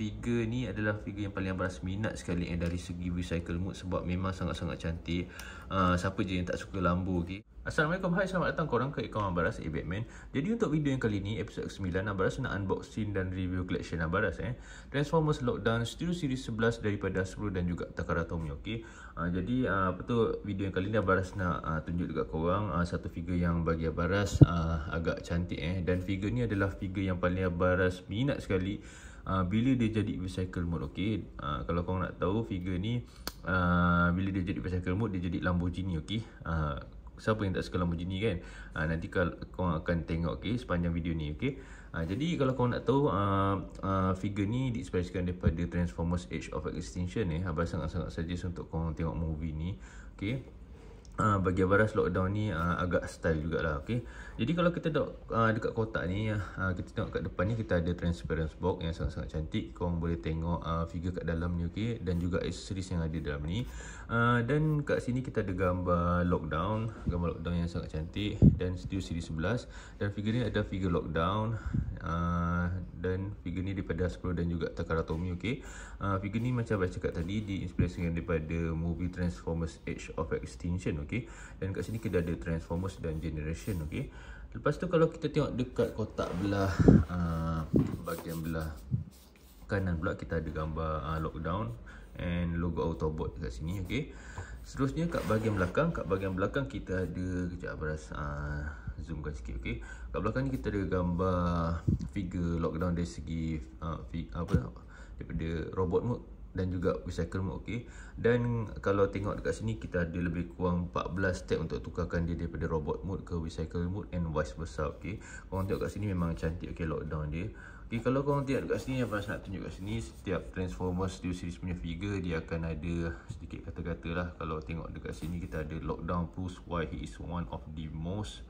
figure ni adalah figure yang paling Abaras minat sekali dari segi recycle mode, sebab memang sangat-sangat cantik. Siapa je yang tak suka Lambo, okey. Assalamualaikum, hai, selamat datang korang ke akaun Abaras Batman. Jadi untuk video yang kali ni, episod ke-9, Abaras nak unboxing dan review collection Abaras Transformers Lockdown Studio Series 11 daripada Hasbro dan juga Takara Tomy, okey. Jadi video yang kali ni Abaras nak tunjuk dekat korang satu figure yang bagi Abaras agak cantik dan figure ni adalah figure yang paling Abaras minat sekali bila dia jadi recycle mode, okey. Kalau korang nak tahu, figure ni bila dia jadi recycle mode, dia jadi Lamborghini, okey. Siapa yang tak suka Lamborghini kan? Nanti korang akan tengok, okey, sepanjang video ni, okey. Jadi kalau korang nak tahu, figure ni diinspirasikan daripada Transformers Age of Extinction Abaras sangat-sangat suggest untuk korang tengok movie ni, okey. Bagi Abaras Lockdown ni agak style jugalah, okey. Jadi kalau kita dekat kotak ni, kita tengok kat depan ni kita ada transparent box yang sangat-sangat cantik. Korang boleh tengok figure kat dalam ni, okey, dan juga aksesoris yang ada dalam ni. Dan kat sini kita ada gambar Lockdown yang sangat cantik, dan Studio Series 11. Dan figure ni ada figure Lockdown, dan figure ni daripada Hasbro dan juga Takara Tomy, okey. Figure ni macam saya cakap tadi diinspirasikan daripada movie Transformers Age of Extinction, okey. Dan kat sini kita ada Transformers dan Generation, okey. Lepas tu kalau kita tengok dekat kotak belah bahagian belah kanan pula, kita ada gambar Lockdown and logo Autobot dekat sini, okey. Seterusnya kat bahagian belakang kita ada, kejap Abaras zoomkan sikit, okey. Kat belakang ni kita ada gambar figure Lockdown dari segi daripada robot mode dan juga recycle mode, okey. Dan kalau tengok dekat sini kita ada lebih kurang 14 step untuk tukarkan dia daripada robot mode ke recycle mode and vice versa, okey. Korang tengok kat sini memang cantik, okey, Lockdown dia. Okey, kalau korang tengok dekat sini, Abaras nak tunjuk kat sini setiap Transformers Studio Series punya figure dia akan ada sedikit kata-kata lah. Kalau tengok dekat sini kita ada Lockdown proves why he is one of the most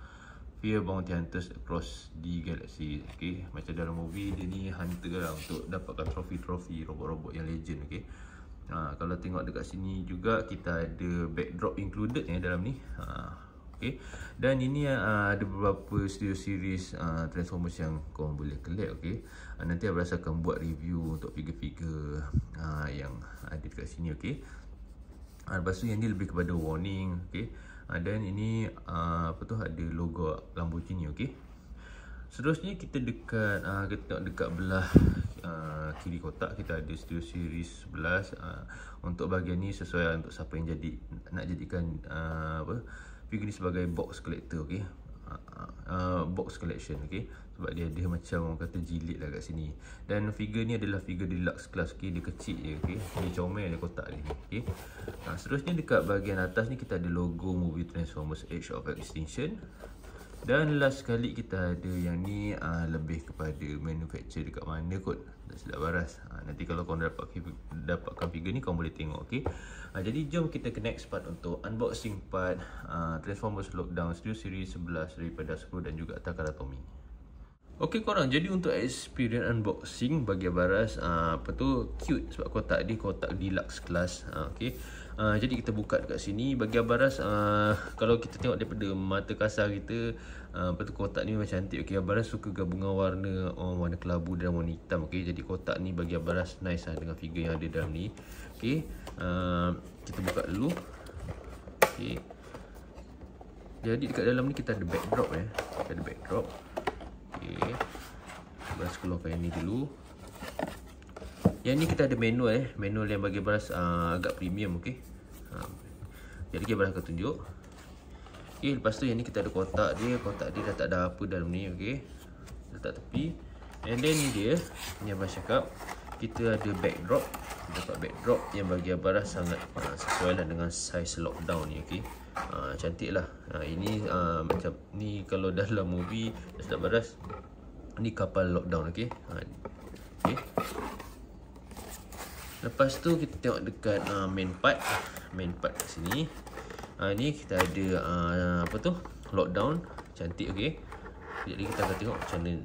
feared bounty hunters across the galaxy, okey. Macam dalam movie dia ni hunter lah untuk dapatkan trofi-trofi robot-robot yang legend, okey. Kalau tengok dekat sini juga kita ada backdrop included dalam ni, okey. Dan ini ada beberapa Studio Series Transformers yang korang boleh collect, okey. Nanti Abaras akan buat review untuk figure-figure yang ada dekat sini, okey. Lepas tu yang ni lebih kepada warning, okey. Dan ini ada logo Lamborghini, okey. Seterusnya kita tengok dekat belah kiri kotak kita ada Studio Series 11. Untuk bahagian ni sesuai untuk siapa yang nak jadikan figure ni sebagai box collector, okey. Box collection, okey. Sebab dia ada macam orang kata jilid lah kat sini. Dan figure ni adalah figure deluxe class, okey. Dia kecil je, okey. Dia comel dia kotak ni, okey. Seterusnya dekat bahagian atas ni kita ada logo movie Transformers Age of Extinction. Dan last sekali kita ada yang ni lebih kepada manufacture dekat mana kot, tak silap Abaras. Nanti kalau korang dapatkan figure ni korang boleh tengok, okey. Jadi jom kita ke next part untuk unboxing part Transformers Lockdown Studio Series 11 daripada Hasbro dan juga Takara Tomy. Okey korang, jadi untuk experience unboxing bagi Abaras cute sebab kotak dia kotak deluxe class, okey. Jadi kita buka dekat sini. Bagi Abaras kalau kita tengok daripada mata kasar kita, kotak ni memang cantik, okey. Abaras suka gabungan warna kelabu dan warna hitam, okey. Jadi kotak ni bagi Abaras nice dengan figure yang ada dalam ni, okey. Kita buka dulu, okey. Jadi dekat dalam ni kita ada backdrop, kita ada backdrop, okey. Abaras keluarkan yang ni dulu. Yang ni kita ada manual yang bagi Abaras agak premium, okey. Jadi Abaras akan tunjuk. Okey, lepas tu yang ni kita ada kotak dia dah tak ada apa dalam ni, okey. Letak tepi. And then ni dia yang Abaras cakap, kita ada backdrop. Kita dapat backdrop yang bagi Abaras sangat sesuai lah dengan size Lockdown ni, okey. Cantik lah. Ini macam ni kalau dalam movie tak Abaras, ni kapal Lockdown, okey. Okey. Lepas tu kita tengok dekat main part kat sini. Ni kita ada Lockdown, cantik, okey. Jadi kita akan tengok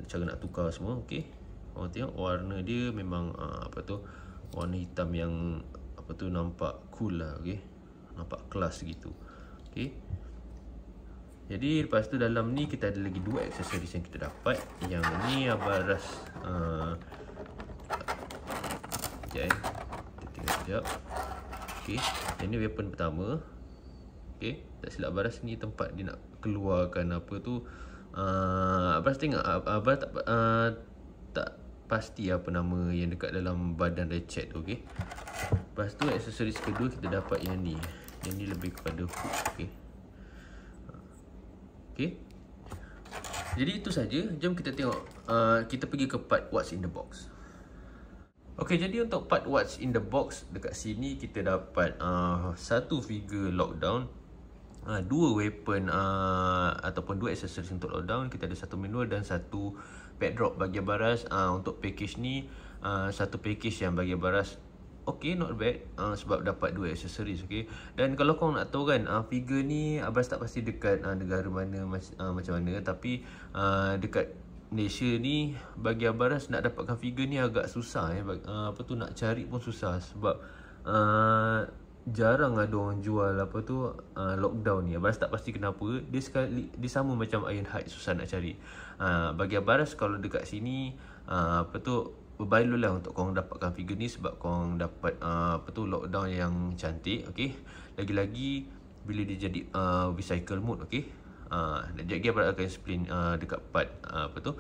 cara nak tukar semua, okey. Korang tengok warna dia memang warna hitam yang nampak cool lah, okey. Nampak kelas gitu, okey. Jadi lepas tu dalam ni kita ada lagi dua aksesoris yang kita dapat. Yang ni Abaras Sekejap kita tengok sekejap. Okay, yang ni weapon pertama. Okay, tak silap Abaras ni tempat dia nak keluarkan apa tu. Abaras tengok Abaras tak pasti apa nama yang dekat dalam badan ratchet tu. Okay, lepas tu aksesoris kedua kita dapat yang ni. Yang ni lebih kepada hook. Okay, okay. Jadi itu saja. Jom kita tengok, kita pergi ke part what's in the box. Okay, jadi untuk part what's in the box, dekat sini kita dapat satu figure lockdown, dua weapon ataupun dua aksesoris untuk lockdown. Kita ada satu manual dan satu backdrop bagi Abaras. Untuk package ni, satu package yang bagi Abaras okay, not bad, sebab dapat dua aksesoris. Okay, dan kalau korang nak tahu kan, figure ni Abaras tak pasti dekat negara mana macam mana, tapi dekat Malaysia ni bagi Abaras nak dapatkan figure ni agak susah. Apa tu, nak cari pun susah sebab jarang ada orang jual apa tu lockdown ni. Abaras tak pasti kenapa. Dia sama macam Ironhide, susah nak cari. Bagi Abaras kalau dekat sini apa tu, berbaloi lah untuk korang dapatkan figure ni sebab korang dapat apa tu, lockdown yang cantik. Okay, lagi-lagi bila dia jadi recycle mode. Okay, sekejap lagi Abaras akan explain dekat part apa tu,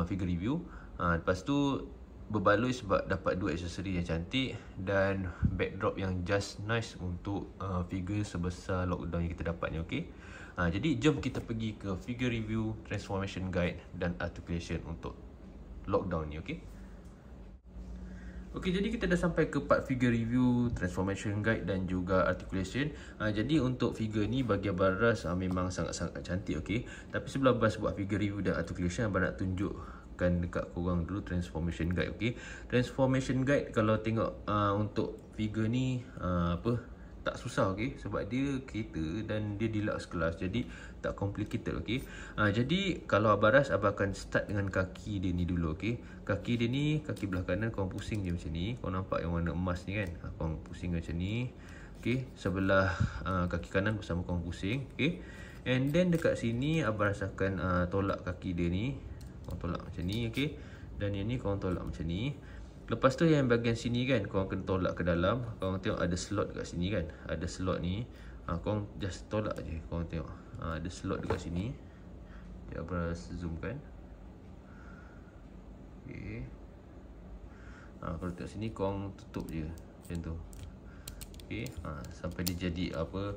figure review. Lepas tu berbaloi sebab dapat dua aksesori yang cantik dan backdrop yang just nice untuk figure sebesar lockdown yang kita dapat ni. Okay, jadi jom kita pergi ke figure review, transformation guide dan articulation untuk lockdown ni. Okay, okay, jadi kita dah sampai ke part figure review, transformation guide dan juga articulation. Jadi untuk figure ni bagi Abaras memang sangat-sangat cantik. Okay, tapi sebelum Abaras buat figure review dan articulation, Abaras nak tunjukkan dekat korang dulu transformation guide. Okay, transformation guide kalau tengok untuk figure ni apa, tak susah. Okay, sebab dia kereta dan dia deluxe kelas, jadi tak complicated. Okay, jadi kalau Abaras akan start dengan kaki dia ni dulu. Okay, kaki dia ni, kaki belah kanan korang pusing je macam ni. Korang nampak yang warna emas ni kan, korang pusing macam ni. Okay, sebelah kaki kanan bersama korang pusing. Okay, and then dekat sini Abaras akan tolak kaki dia ni. Korang tolak macam ni. Okay, dan yang ni korang tolak macam ni. Lepas tu yang bahagian sini kan, korang kena tolak ke dalam. Korang tengok ada slot dekat sini kan, ada slot ni. Korang just tolak je. Korang tengok ada slot dekat sini. Sekejap Abaras zoom kan. Okay, kalau tengok sini korang tutup je macam tu. Okay, sampai dia jadi apa,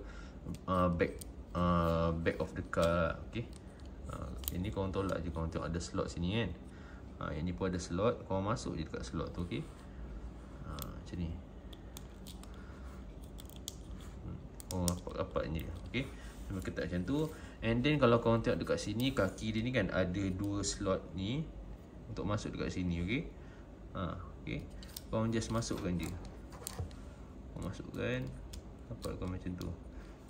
back of the car. Okay, ini korang tolak je. Korang tengok ada slot sini kan. Yang ni pun ada slot, korang masuk je dekat slot tu. Okay, macam ni. Rapat-rapat je. Okay, sampai ketat macam tu. And then kalau korang tengok dekat sini, kaki dia ni kan ada dua slot ni untuk masuk dekat sini. Okay, okay, korang just masukkan je. Korang masukkan, rapatkan macam tu.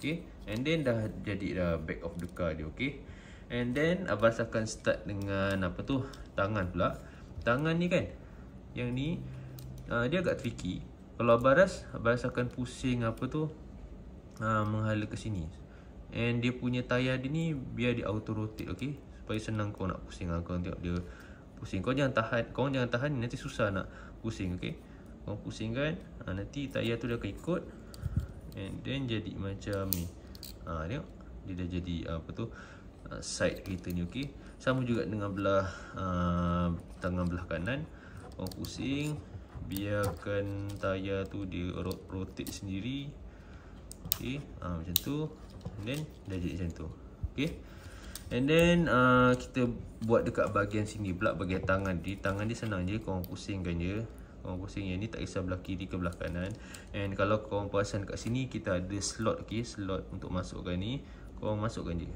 Okay, and then dah jadi dah back of the car dia. Okay, and then Abaras akan start dengan apa tu, tangan pula. Tangan ni kan, yang ni dia agak tricky. Kalau Abaras akan pusing apa tu, menghala ke sini. And dia punya tayar dia ni biar dia auto rotate. Okay, supaya senang kau nak pusing. Kau tengok dia pusing. Kau jangan tahan, nanti susah nak pusing. Okay, kau pusingkan, nanti tayar tu dia akan ikut. And then jadi macam ni. Tengok, dia dah jadi apa tu, side kereta ni. Okay, sama juga dengan belah tangan belah kanan. Kau pusing, biarkan tayar tu dia rotate sendiri. Okay, macam tu. And then dah jadi macam tu. Okay, and then kita buat dekat bahagian sini pula, bahagian tangan dia. Tangan dia senang je, korang pusingkan je. Korang pusing yang ni, tak kisah belah kiri ke belah kanan. And kalau korang perasan kat sini kita ada slot. Okay, slot untuk masukkan ni, korang masukkan je.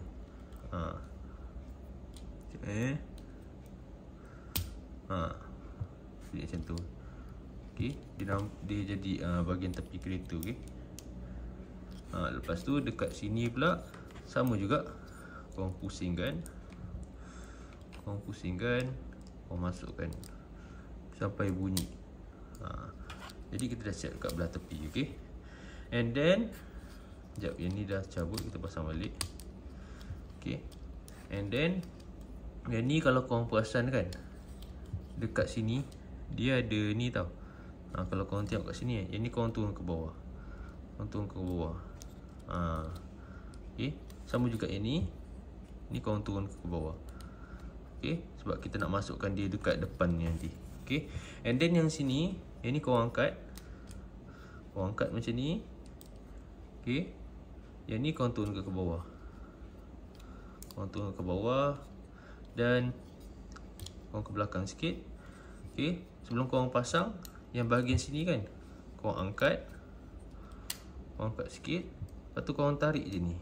Jadi macam tu. Okay, dia jadi bahagian tepi kereta. Okay, lepas tu dekat sini pula sama juga. Korang pusingkan, korang masukkan sampai bunyi. Jadi kita dah siap dekat belah tepi. Okay, and then sekejap, yang ni dah cabut, kita pasang balik. Okay, and then yang ni kalau korang perasan kan, dekat sini dia ada ni tau, Kalau korang tengok kat sini, yang ni korang turun ke bawah. Korang turun ke bawah. Okay. Sama juga yang ni. Ni korang turun ke bawah. Okay. Sebab kita nak masukkan dia dekat depan ni nanti. Okay. And then yang sini, yang ni korang angkat. Korang angkat macam ni. Okay. Yang ni korang turun ke bawah. Korang turun ke bawah. Dan korang ke belakang sikit. Okay. Sebelum korang pasang, yang bahagian sini kan, korang angkat. Korang angkat sikit. Lepas tu korang tarik je ni.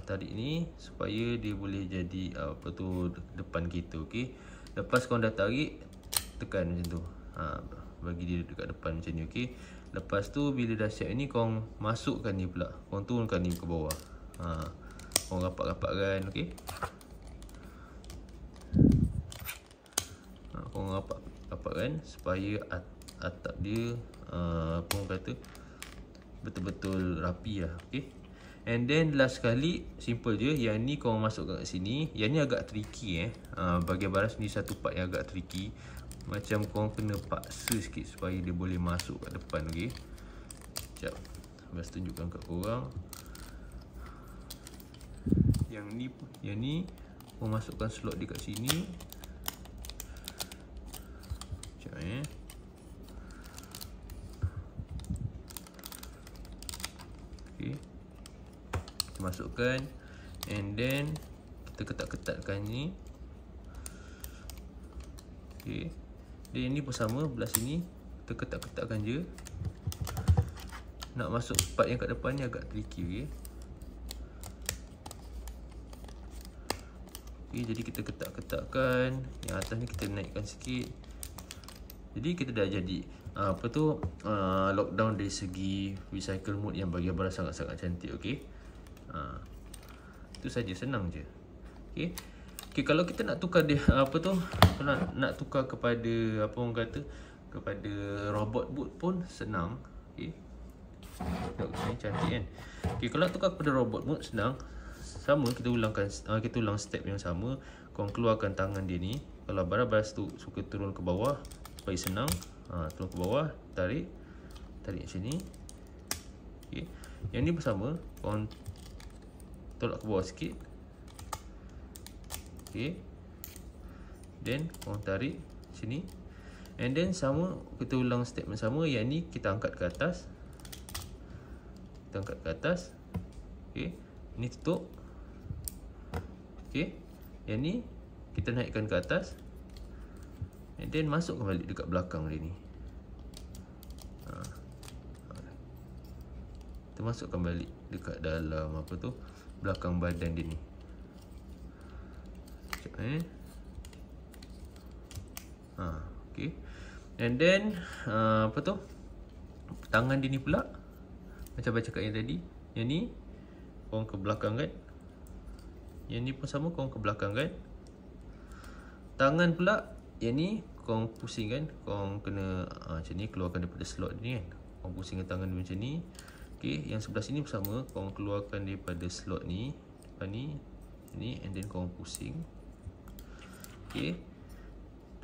Tarik ni supaya dia boleh jadi apa tu depan kita. Okay. Lepas korang dah tarik, tekan macam tu. Bagi dia dekat depan macam ni. Okay. Lepas tu bila dah siap ni, korang masukkan ni pula. Korang turunkan ni ke bawah. Korang rapat-rapatkan. Okay. Korang rapatkan supaya atap dia apa orang kata betul-betul rapi lah. Okay. And then last sekali, simple je. Yang ni korang masukkan kat sini. Yang ni agak tricky bahagian baras ni satu part yang agak tricky. Macam korang kena paksa sikit supaya dia boleh masuk kat depan. Okay. Sekejap, Abang tunjukkan kat korang. Yang ni korang masukkan slot dia kat sini. Sekejap Okay. Kita masukkan. And then kita ketat-ketatkan ni. Okay. Dan yang ni pun sama, belah sini kita ketat-ketatkan je. Nak masuk part yang kat depan ni agak tricky. Okay. Okay, jadi kita ketat-ketatkan. Yang atas ni kita naikkan sikit. Jadi kita dah jadi apa tu lockdown dari segi recycle mode yang bahagian baras sangat-sangat cantik. Okay. Itu saja, senang je. Okay. Okay, kalau kita nak tukar dia apa tu, nak tukar kepada apa orang kata, kepada robot boot pun senang. Okay. Tengok ni cantik kan. Okay, kalau nak tukar kepada robot mode senang. Sama, kita ulang step yang sama. Korang keluarkan tangan dia ni. Kalau baras tu suka turun ke bawah supaya senang, turun ke bawah, tarik macam ni. Okay. Yang ni pun sama, korang tolak ke bawah sikit. Okay. Then korang tarik sini. And then sama, kita ulang step yang sama. Yang ni kita angkat ke atas. Kita angkat ke atas. Okay. Ni tutup. Okay. Yang ni kita naikkan ke atas. And then masukkan balik dekat belakang dia ni. Kita masukkan balik dekat dalam apa tu, belakang badan dia ni. Sekejap okay. And then apa tu, tangan dia ni pula macam abang cakap yang tadi. Yang ni korang ke belakang kan. Yang ni pun sama, korang ke belakang kan. Tangan pula, yang ni korang pusing kan. Korang kena macam ni, keluarkan daripada slot ni kan. Korang pusingkan tangan dia macam ni. Okay, yang sebelah sini pun sama. Korang keluarkan daripada slot ni, depan ni, and then korang pusing. Okay.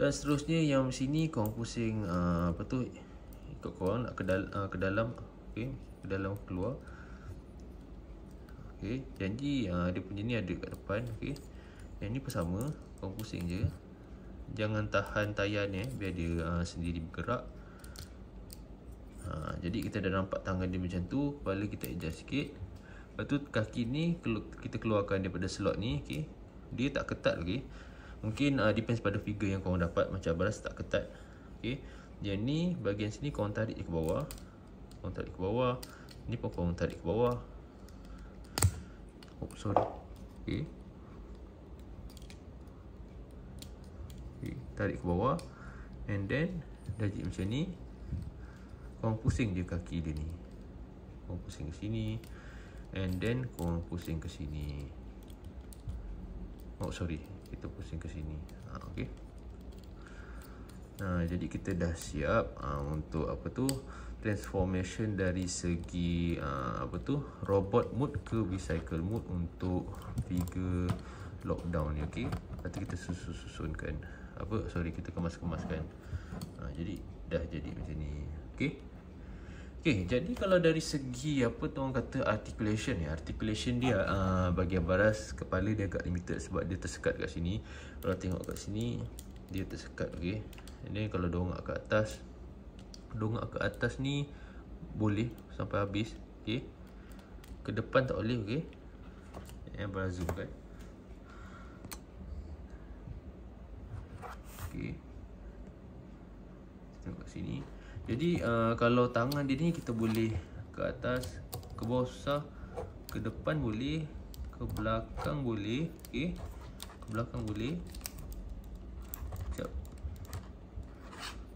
Dan seterusnya yang sini korang pusing apa tu, ikut korang nak ke dalam. Okay, ke dalam keluar. Okay, janji dia punya ni ada kat depan. Okay. Yang ni pun sama, korang pusing je. Jangan tahan tayar ni biar dia sendiri bergerak. Jadi kita dah nampak tangan dia macam tu. Kepala kita adjust sikit. Lepas tu kaki ni kita keluarkan daripada slot ni. Okay. Dia tak ketat lagi. Mungkin depends pada figure yang korang dapat. Macam baras tak ketat. Okay. Yang ni bahagian sini korang tarik ke bawah. Korang tarik ke bawah. Ni pun korang tarik ke bawah. Oh sorry. Okay. Okay, tarik ke bawah. And then dah jadi macam ni. Korang pusing je kaki dia ni. Korang pusing ke sini. And then korang pusing ke sini. Oh sorry, kita pusing ke sini. Okay. Jadi kita dah siap untuk apa tu, transformation dari segi apa tu, robot mode ke recycle mode untuk figure lockdown ni. Okay. Lepas tu kita susunkan apa, sorry, kita kemas-kemaskan. Jadi dah jadi macam ni. Okay, jadi kalau dari segi apa tu orang kata articulation dia bahagian baras kepala dia agak limited sebab dia tersekat kat sini. Kalau tengok kat sini dia tersekat, okey. And then kalau dongak ke atas ni boleh sampai habis, okey. Ke depan tak boleh, okey. Yang zoom kan. Okey. Tengok kat sini. Jadi kalau tangan dia ni kita boleh ke atas, ke bawah susah, ke depan boleh, ke belakang boleh, okey. Ke belakang boleh. Sekejap.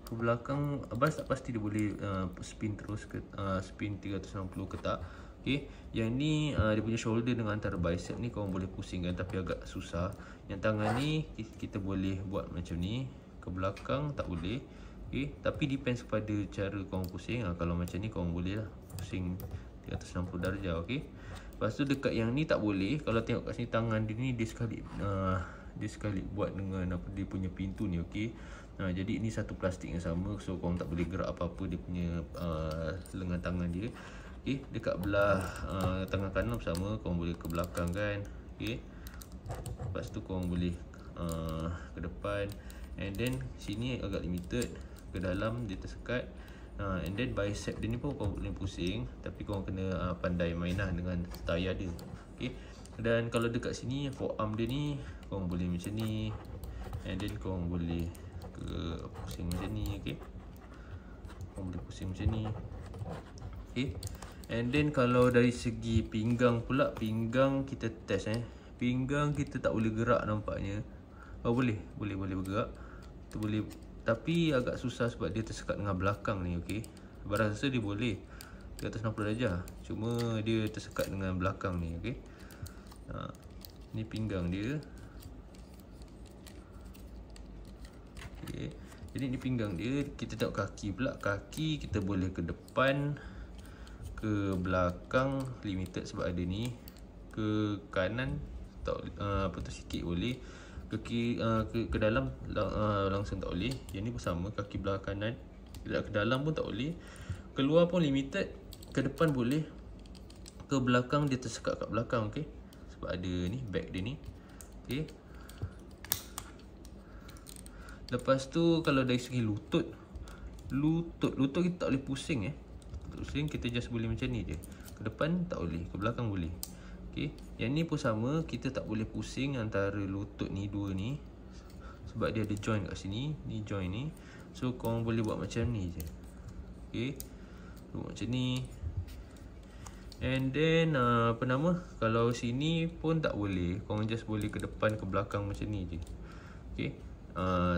Ke belakang baras tak pasti dia boleh spin terus ke spin 360 ke tak. Okey. Yang ni dia punya shoulder dengan antara bicep ni korang boleh pusingkan tapi agak susah. Yang tangan ni kita boleh buat macam ni, ke belakang tak boleh. Okay, tapi depends kepada cara korang pusing. Kalau macam ni korang boleh lah pusing 360 darjah, okay. Lepas tu dekat yang ni tak boleh. Kalau tengok kat sini tangan dia ni dia sekali buat dengan apa dia punya pintu ni, okay. Jadi ini satu plastik yang sama, so korang tak boleh gerak apa-apa dia punya lengan tangan dia. Okay, dekat belah tangan kanan sama, korang boleh ke belakang kan, okay. Lepas tu korang boleh ke depan. And then sini agak limited, ke dalam dia tersekat. And then bicep dia ni pun korang boleh pusing, tapi korang kena pandai main lah dengan tayar dia, okay. Dan kalau dekat sini forearm dia ni korang boleh macam ni, and then korang boleh ke pusing macam ni, okay. Korang boleh pusing macam ni, okay. And then kalau dari segi pinggang pula, pinggang kita test pinggang kita tak boleh gerak nampaknya. Boleh bergerak. Kita boleh, tapi agak susah sebab dia tersekat dengan belakang ni, okey. Baras rasa dia boleh 360 darjah, cuma dia tersekat dengan belakang ni, okey. Ni pinggang dia. Okey. Jadi ni pinggang dia. Kita tengok kaki pula. Kaki kita boleh ke depan, ke belakang limited sebab ada ni. Ke kanan tak sikit boleh. Ke dalam langsung tak boleh. Yang ni pun sama, kaki belah kanan ke dalam pun tak boleh. Keluar pun limited. Ke depan boleh, ke belakang dia tersekat kat belakang, okey. Sebab ada ni back dia ni, okey. Lepas tu kalau dari segi lutut kita tak boleh pusing pusing, kita just boleh macam ni je. Ke depan tak boleh, ke belakang boleh. Okay. Yang ni pun sama, kita tak boleh pusing antara lutut ni dua ni sebab dia ada joint kat sini, ni joint ni. So korang boleh buat macam ni je. Okay, buat macam ni. And then kalau sini pun tak boleh, korang just boleh ke depan ke belakang macam ni je. Okay,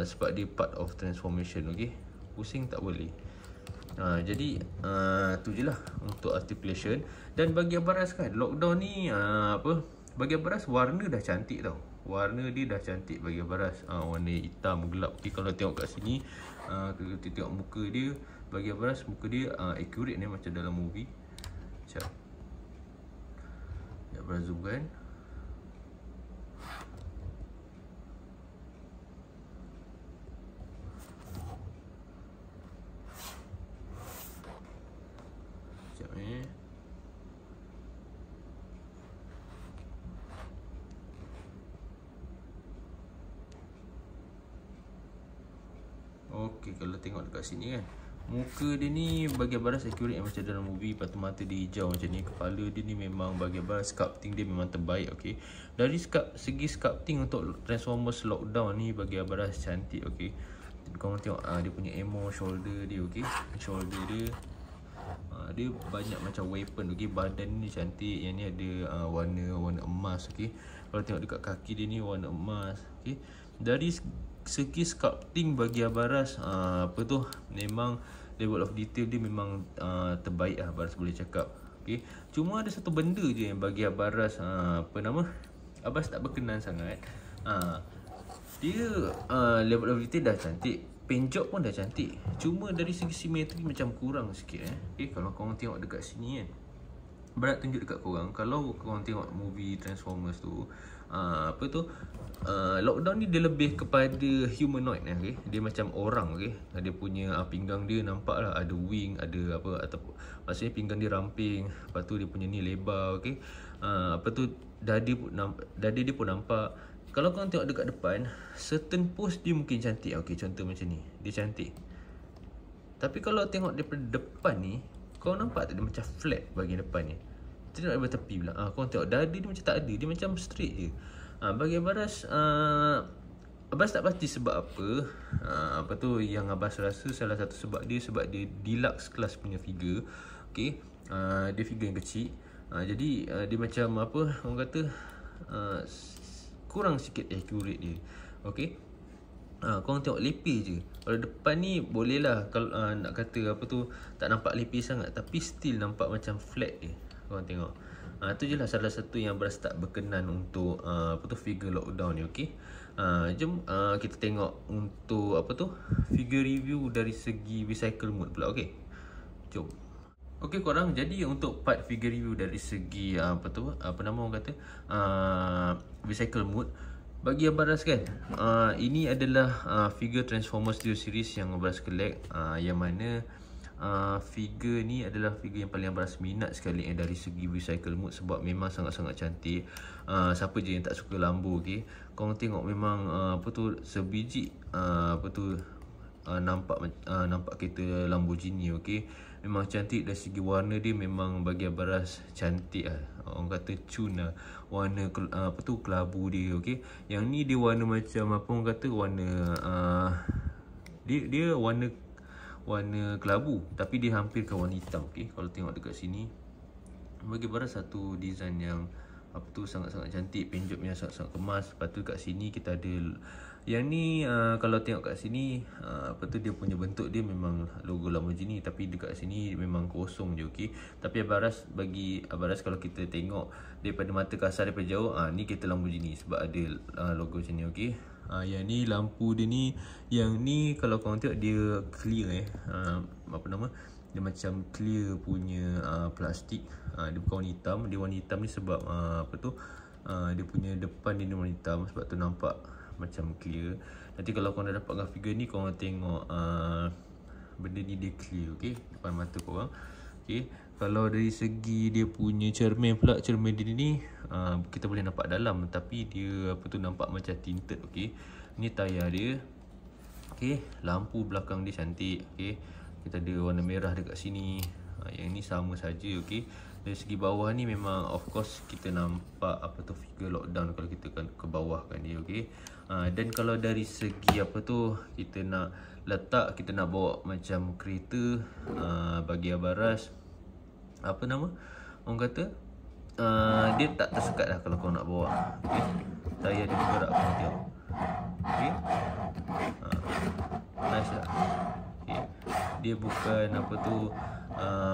sebab dia part of transformation, okay. Pusing tak boleh. Jadi tu je lah untuk articulation. Dan bahagian baras kan, lockdown ni bahagian baras warna dah cantik tau. Warna dia dah cantik bahagian baras. Warna hitam gelap. Okay, kalau tengok kat sini, kita tengok muka dia, bahagian baras muka dia accurate ni macam dalam movie. Sekejap baras zoom kan. Okey, kalau tengok dekat sini kan, muka dia ni bahagian baras accurate macam dalam movie. Lepas tu mata dia hijau macam ni. Kepala dia ni memang bahagian baras sculpting dia memang terbaik, okey. Dari segi sculpting untuk Transformers Lockdown ni bahagian baras cantik, okey. Korang tengok dia punya ammo shoulder dia, okey. Shoulder dia dia banyak macam weapon, okey. Badan ni cantik. Yang ni ada warna emas, okey. Kalau tengok dekat kaki dia ni warna emas, okey. Dari segi sculpting bahagian baras memang level of detail dia memang terbaik lah, baras boleh cakap, okey. Cuma ada satu benda je yang bahagian baras Abbas tak berkenan sangat. Dia level of detail dah cantik, paint job pun dah cantik, cuma dari segi simetri macam kurang sikit. Okay, kalau korang tengok dekat sini kan, Berat tunjuk dekat korang, kalau korang tengok movie Transformers tu, apa tu, lockdown ni dia lebih kepada humanoid okay? Dia macam orang okay? Dia punya pinggang dia nampak lah ada wing, ada apa, atau maksudnya pinggang dia ramping, lepas tu dia punya ni lebar okay? Apa tu, dada dia pun nampak. Kalau korang tengok dekat depan, certain pose dia mungkin cantik okay? Contoh macam ni, dia cantik. Tapi kalau tengok daripada depan ni, kau nampak tak dia macam flat bahagian depan ni. Tengok daripada tepi pula. Kau tengok dada dia macam tak ada, dia macam straight je. Bagi Abaras, Abaras tak pasti sebab apa. Apa tu yang Abaras rasa salah satu sebab dia deluxe class punya figure. Okay, dia figure yang kecil. Jadi dia macam apa orang kata, kurang sikit accurate dia. Okay, korang tengok lepis je. Kalau depan ni boleh lah, kalau nak kata apa tu tak nampak lepis sangat, tapi still nampak macam flat je. Korang tengok, tu je lah salah satu yang Abaras tak berkenan untuk apa tu figure lockdown ni. Okay, jom kita tengok untuk apa tu figure review dari segi recycle mode pula. Okay, jom. Okay korang, jadi untuk part figure review dari segi apa tu, apa nama orang kata, recycle mode, bagi Abaras kan, ini adalah figure Transformers Studio Series yang Abaras collect, yang mana figure ni adalah figure yang paling Abaras minat sekali dari segi recycle mode, sebab memang sangat-sangat cantik. Siapa je yang tak suka Lambo okay? Korang tengok memang apa tu sebiji apa tu nampak kereta Lamborghini okay? Memang cantik dari segi warna dia, memang bagi Abaras cantik lah. Orang kata cun lah warna apa tu kelabu dia okay? Yang ni dia warna macam apa orang kata, warna dia warna kelabu tapi dia hampir ke warna hitam okay? Kalau tengok dekat sini, bagi Abaras satu design yang apa tu sangat-sangat cantik, penjopnya sangat-sangat kemas. Lepas tu kat sini kita ada yang ni, kalau tengok kat sini apa tu dia punya bentuk dia memang logo Lamborghini, tapi dekat sini memang kosong je okey. Tapi bagi Abaras kalau kita tengok daripada mata kasar daripada jauh, ni kereta Lamborghini sebab ada logo macam ni okey. Yang ni lampu dia ni, yang ni kalau korang tengok dia clear apa nama, dia macam clear punya plastik. Dia bukan warna hitam. Dia warna hitam ni sebab apa tu dia punya depan dia warna hitam, sebab tu nampak macam clear. Nanti kalau korang dah dapatkan figure ni, korang tengok benda ni dia clear okey depan mata korang okey. Kalau dari segi dia punya cermin pula, cermin dia ni kita boleh nampak dalam, tapi dia apa tu nampak macam tinted okey. Ni tayar dia okey. Lampu belakang dia cantik okey. Kita ada warna merah dekat sini. Yang ni sama saja okey. Dari segi bawah ni memang of course kita nampak apa tu figure lockdown kalau kita kan ke bawah kan dia okey. Dan kalau dari segi apa tu kita nak letak, kita nak bawa macam kereta, bagi Abaras apa nama orang kata, dia tak tersekat lah kalau kau nak bawa okey. Tayar dia bergerak kau tengok okey. Nice lah okey. Dia bukan apa tu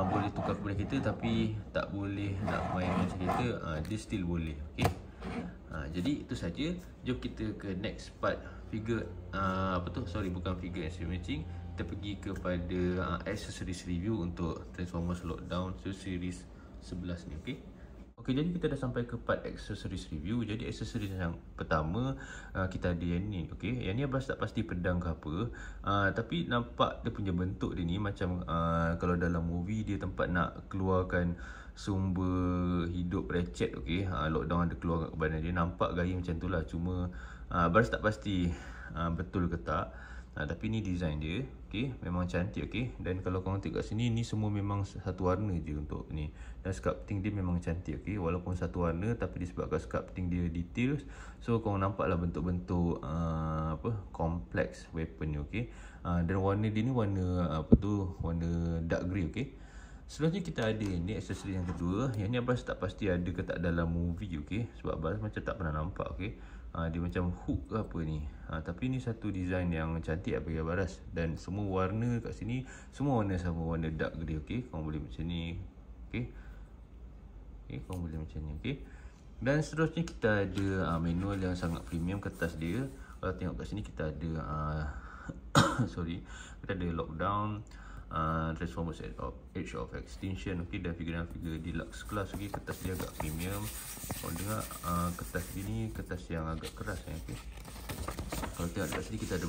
boleh tukar kepada kereta tapi tak boleh nak main macam kereta, dia still boleh okey. Jadi itu saja. Jom kita ke next part figure apa tu, sorry bukan figure matching. Kita pergi kepada accessories review untuk Transformers Lockdown series 11 ni okey. Okey, jadi kita dah sampai ke part accessories review. Jadi accessories yang pertama kita ada yang ni okey. Yang ni Abaras tak pasti pedang ke apa, tapi nampak dia punya bentuk dia ni macam kalau dalam movie dia tempat nak keluarkan sumber hidup Ratchet okey. Lockdown ada keluar kat badan dia, nampak gaya macam tu lah. Cuma Abaras tak pasti betul ke tak. Tapi ni design dia okey, memang cantik okey. Dan kalau korang tengok kat sini, ni semua memang satu warna je untuk ni. Dan sculpting dia memang cantik okey. Walaupun satu warna tapi disebabkan sculpting dia details, so korang nampaklah bentuk-bentuk apa complex weapon ni okey. Dan warna dia ni warna apa tu, warna dark grey okey. Selanjutnya kita ada ni aksesori yang kedua. Yang ni Abaras tak pasti ada ke tak dalam movie okey, sebab Abaras macam tak pernah nampak okey. Dia macam hook ke apa ni. Tapi ni satu design yang cantik bagi Abaras. Dan semua warna kat sini semua warna sama, warna dark grey okey. Korang boleh macam ni okey. Okey, korang boleh macam ni okey. Dan seterusnya kita ada manual yang sangat premium, kertas dia. Kalau tengok kat sini kita ada sorry, kita ada lockdown, Transformers Age of Extinction. Okay, dan figure deluxe class. Okay, kertas dia agak premium. Korang dengar kertas gini, kertas yang agak keras okay. Kalau tengok dekat sini kita ada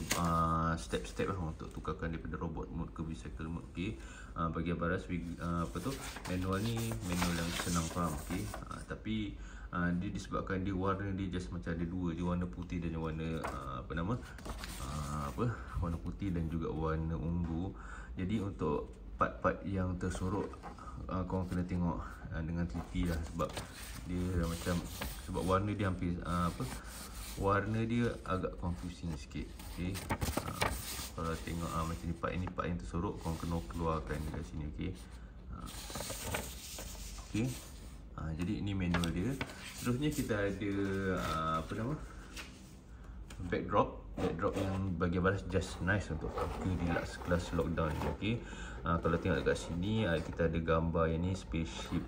step-step lah untuk tukarkan daripada robot mode ke recycle mode. Okay, bagi Abaras manual ni manual yang senang faham. Okay, tapi dia disebabkan dia warna dia just macam ada dua je, warna putih dan warna warna putih dan juga warna ungu. Jadi untuk part-part yang tersorok korang kena tengok dengan teliti lah, sebab dia macam warna dia hampir warna dia agak confusing sikit. Okay, kalau tengok macam ni part yang tersorok, korang kena keluarkan dekat sini. Okay, jadi ini manual dia. Seterusnya kita ada backdrop yang bagi Abaras just nice untuk ke deluxe class lockdown ni. Okay, kalau tengok dekat sini kita ada gambar yang ni spaceship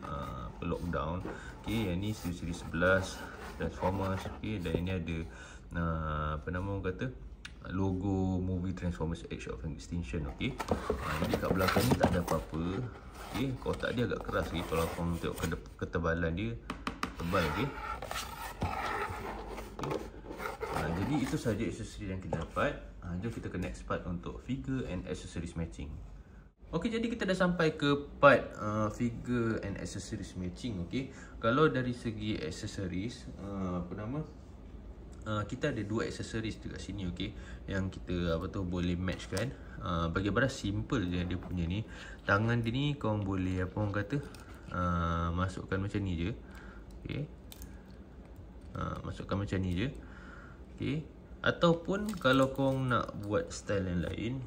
lockdown. Okay, yang ni seri 11 Transformers. Okay, dan ini ada logo movie Transformers Age of Extinction. Okay, jadi kat belakang ni tak ada apa-apa. Okay, kotak dia agak keras. Okay, kalau korang tengok ketebalan dia tebal. Okay, jadi itu sahaja aksesori yang kita dapat. Jom kita ke next part untuk figure and accessories matching. Okay, jadi kita dah sampai ke part figure and accessories matching. Okay, kalau dari segi accessories kita ada dua accessories dekat sini. Okay, yang kita boleh match kan. Bagi Abaras simple je dia punya ni. Tangan dia ni korang boleh masukkan macam ni je. Okay, masukkan macam ni je. Okay, ataupun kalau korang nak buat style yang lain,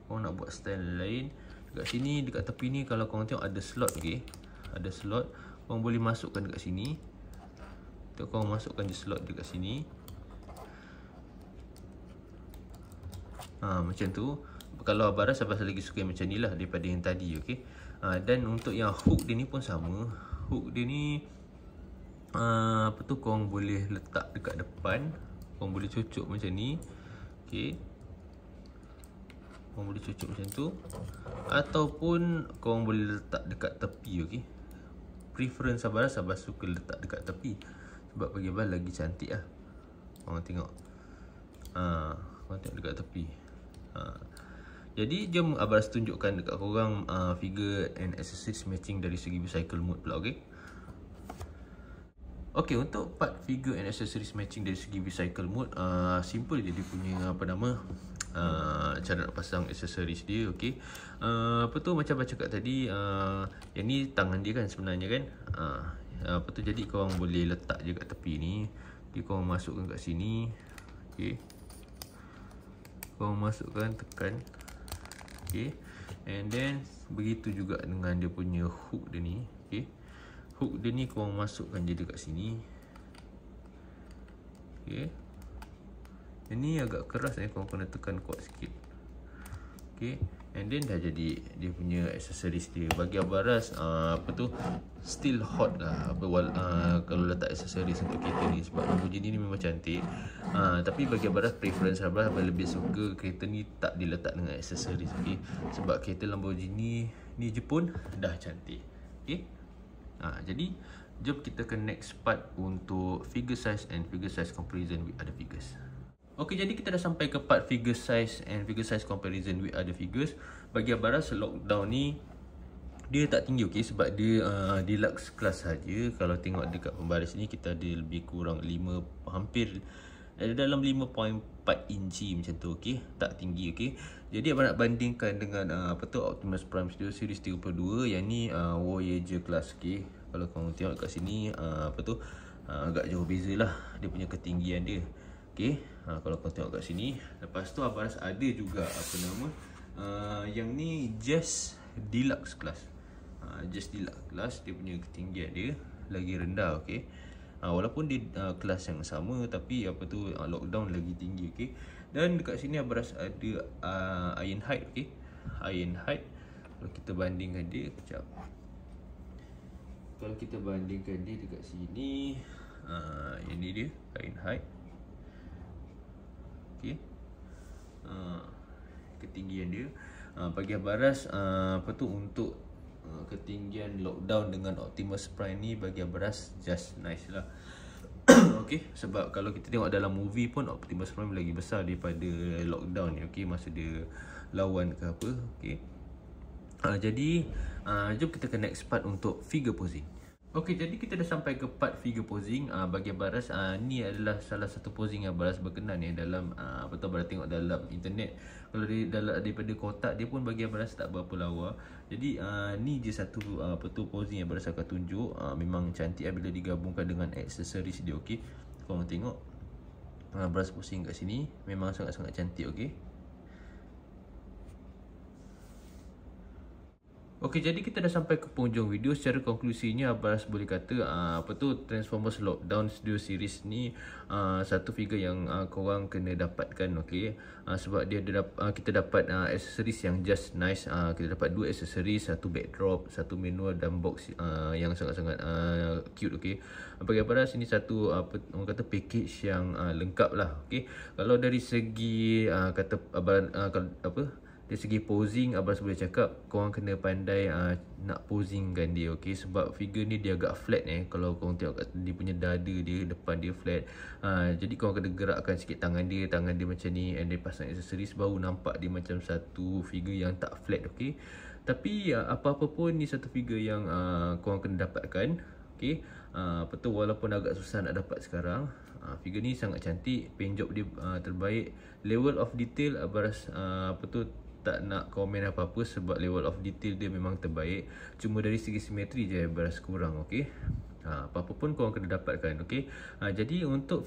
korang nak buat style lain dekat sini, dekat tepi ni kalau korang tengok ada slot. Okay, ada slot, korang boleh masukkan dekat sini. Korang masukkan je slot dekat sini. Macam tu. Kalau Abaras lagi suka macam ni lah daripada yang tadi. Okay, dan untuk yang hook dia ni pun sama. Hook dia ni korang boleh letak dekat depan. Korang boleh cucuk macam ni. Okay, korang boleh cucuk macam tu, ataupun korang boleh letak dekat tepi. Okay, preference Abaras suka letak dekat tepi, sebab bagi Abaras lagi cantik lah. Korang tengok, korang tengok dekat tepi. Jadi jom Abaras tunjukkan dekat korang figure and accessories matching dari segi recycle mode pula. Okay, okay, untuk part figure and accessories matching dari segi recycle mode, simple je dia punya cara nak pasang accessories dia. Okay, macam baca kat tadi, yang ni tangan dia kan sebenarnya kan. Jadi korang boleh letak je kat tepi ni. Okay, korang masukkan kat sini. Okay, korang masukkan, tekan. Okay, and then begitu juga dengan dia punya hook dia ni. Okay, hook dia ni korang masukkan je dekat sini. Okay, ini agak keras korang kena tekan kuat sikit. Okay, and then dah jadi dia punya accessories dia. Bagi Abaras still hot lah kalau letak accessories untuk kereta ni, sebab Lamborghini ni memang cantik. Tapi bagi Abaras, preference Abaras lebih suka kereta ni tak diletak dengan accessories. Okay, sebab kereta Lamborghini ni je pun dah cantik. Okay, jadi jom kita ke next part untuk figure size and figure size comparison with other figures. Okay, jadi kita dah sampai ke part figure size and figure size comparison with other figures. Bagi Abaras, lockdown ni dia tak tinggi. Okay, sebab dia deluxe class saja. Kalau tengok dekat pembaris ni kita ada lebih kurang hampir dalam 5.4 inci macam tu. Okay, tak tinggi. Okay, jadi Abang nak bandingkan dengan Optimus Prime Studio Series 32. Yang ni Voyager class. Okay, kalau korang tengok kat sini agak jauh beza lah dia punya ketinggian dia. Okay, kalau korang tengok kat sini. Lepas tu Abaras ada juga yang ni Just Deluxe class. Just Deluxe class, dia punya ketinggian dia lagi rendah. Okay, walaupun dia kelas yang sama, tapi lockdown lagi tinggi. Okay, dan dekat sini Abaras ada iron height. Okay, iron height kalau kita bandingkan dia kejap. Kalau kita bandingkan dia dekat sini, ini dia iron height. Okay, ketinggian dia. bagi Abaras untuk ketinggian lockdown dengan Optimus Prime ni bagi Abaras just nice lah. Okay, sebab kalau kita tengok dalam movie pun Optimus Prime lagi besar daripada lockdown ni, okay, masa dia lawan ke apa. Okay, jadi jom kita ke next part untuk figure posing. Okay, jadi kita dah sampai ke part figure posing. Bagi Abaras, ni adalah salah satu posing yang Abaras berkenan dalam Abaras tengok dalam internet. Kalau daripada kotak dia pun bagi Abaras tak berapa lawa. Jadi ni je satu posing yang Abaras akan tunjuk. Memang cantik bila digabungkan dengan aksesoris dia. Okay, korang tengok Abaras posing kat sini memang sangat-sangat cantik. Okay. Okey, jadi kita dah sampai ke penghujung video. Secara konklusinya Abaras boleh kata Transformers Lockdown Studio Series ni satu figure yang korang kena dapatkan. Okey, sebab dia kita dapat aksesoris yang just nice. Kita dapat 2 aksesoris, satu backdrop, satu manual dan box yang sangat-sangat cute. Okey, bagi Abaras ini satu orang kata package yang lengkap lah. Okey, kalau dari segi dari segi posing, Abaras boleh cakap korang kena pandai nak posingkan dia. Okay, sebab figure ni dia agak flat kalau korang tengok dia punya dada dia, depan dia flat. Jadi korang kena gerakkan sikit tangan dia macam ni, and then pasang aksesoris baru nampak dia macam satu figure yang tak flat. Okay, tapi apa-apa pun ni satu figure yang korang kena dapatkan. Okay, walaupun agak susah nak dapat sekarang, figure ni sangat cantik, paint job dia terbaik, level of detail Abaras tak nak komen apa-apa sebab level of detail dia memang terbaik. Cuma dari segi simetri je Abaras kurang. Okey, apa-apa pun korang kena dapatkan. Okey, jadi untuk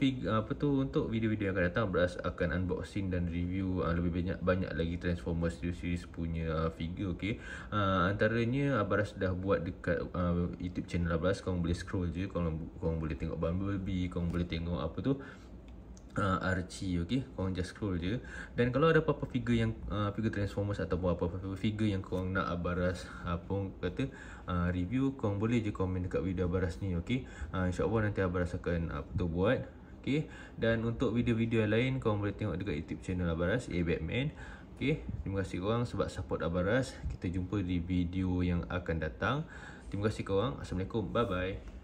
untuk video-video yang akan datang, Abaras akan unboxing dan review lebih banyak lagi Transformers series punya figure. Okey, antaranya Abaras dah buat dekat YouTube channel Abaras. Korang boleh scroll je, korang boleh tengok Bumblebee, korang boleh tengok Archie. Okay, korang just scroll je. Dan kalau ada apa-apa figure yang figure Transformers ataupun apa-apa figure yang korang nak Abaras review, korang boleh je komen dekat video Abaras ni. Okay, insyaAllah nanti Abaras akan buat. Okay, dan untuk video-video yang lain korang boleh tengok dekat YouTube channel Abaras, Batman. Okay, terima kasih korang sebab support Abaras. Kita jumpa di video yang akan datang. Terima kasih korang. Assalamualaikum, bye bye.